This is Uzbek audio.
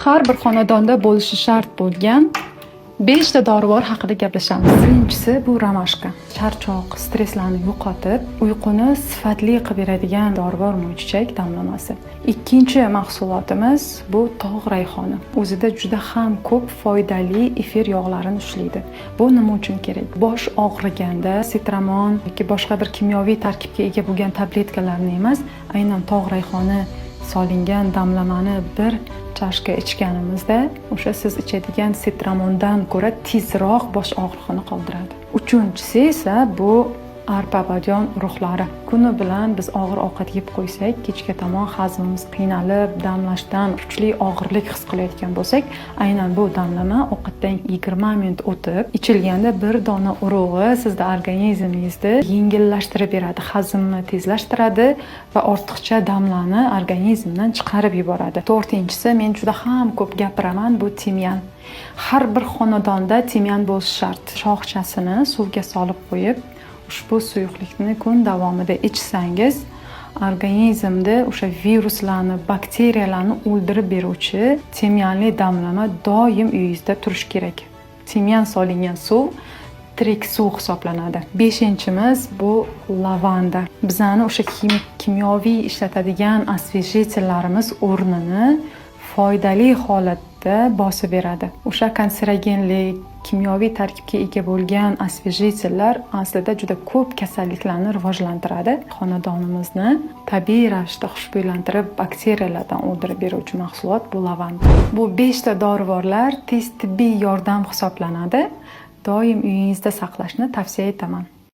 Har bir xonadonda bo'lishi shart bo'lgan 5 ta dorivor haqida gaplashamiz. Birinchisi bu romashka. Charchoq, stresslarni yo'qotib, uyquni sifatli qilib beradigan dorivor mo'ychichak damlamasi. Ikkinchi mahsulotimiz bu tog' rayhoni. O'zida juda ham ko'p foydali efir yog'larini ushlaydi. Bu nima uchun kerak? Bosh og'riganda sitramon yoki boshqa bir kimyoviy tarkibga ega bo'lgan tabletkalarni emas, aynan tog' rayhoni solingan damlamani bir chashka ichganimizda o'sha siz ichadigan sitramondan ko'ra tezroq bosh og'rig'ini qoldiradi. Uchinchisi esa bu arpa badyon urug'lari. Kuni bilan biz og'ir ovqat yeb qo'ysak, kechga tomon hazmimiz qiynalib, damlashdan kuchli og'irlik his qilayotgan bo'lsak, aynan bu damlama ovqatdan 20 minut o'tib ichilganda bir dona urug'i sizda organizmingizni yengillashtirib beradi, hazmni tezlashtiradi va ortiqcha damlani organizmdan chiqarib yuboradi. To'rtinchisi, men juda ham ko'p gapiraman, bu timyan. Har bir xonadonda timyan bo'lishi shart. Shoxchasini suvga solib qo'yib, ushbu suyuqlikni kun davomida ichsangiz, organizmda o'sha viruslarni, bakteriyalarni o'ldirib beruvchi timyanli damlama doim uyingizda turishi kerak. Timyan solingan suv tirik suv hisoblanadi. Beshinchimiz bu lavanda. Bizani o'sha kimyoviy ishlatadigan osvejitellarimiz o'rnini foydali holatda bosib beradi. O'sha kanserogenlik, kimyoviy tarkibga ega bo'lgan osvejitellar aslida juda ko'p kasalliklarni rivojlantiradi. Xonadonimizni tabiiy ravishda xushbo'ylantirib, bakteriyalardan o'ldirib beruvchi mahsulot bu lavanda. Bu 5 ta dorivorlar tez tibbiy yordam hisoblanadi. Doim uyingizda saqlashni tavsiya etaman.